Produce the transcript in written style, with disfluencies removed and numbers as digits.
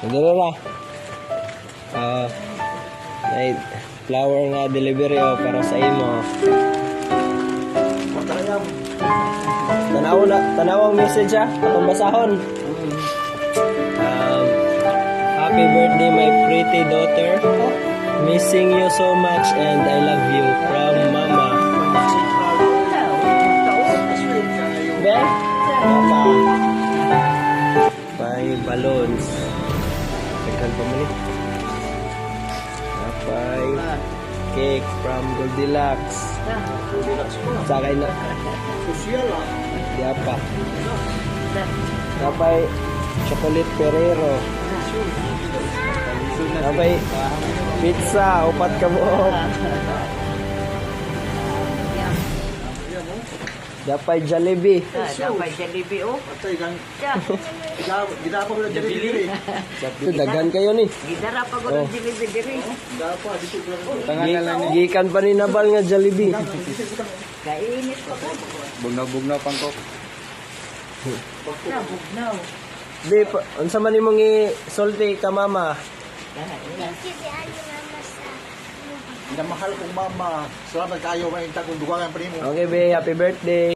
Dito na. May flower nga delivery para sa imo. Tanawang message atong basahon. Happy birthday my pretty daughter. Missing you so much and I love you from Mama. Ben? Mama. May balloons. Tagkan pa mo ni. May cake from Goldilocks. Sakay na. Diapa. Napay chocolate Ferrero. Napay pizza, upat ka mo. Dapay Jollibee. Dapay Jollibee oh. Gidapa ko na Jollibee. Ito, daghan kayo ni. Gidara pa ko ng Jollibee diri. Gikan pa ni Nabal nga Jollibee. Kainit pa ko. Bugnaw pang ko. Bugnaw. Di, unsa man imong i-sulti ka mama? Mahal kong mama. Salamat kayo. May intag kong dugangan pa nimo. Okay, be, happy birthday.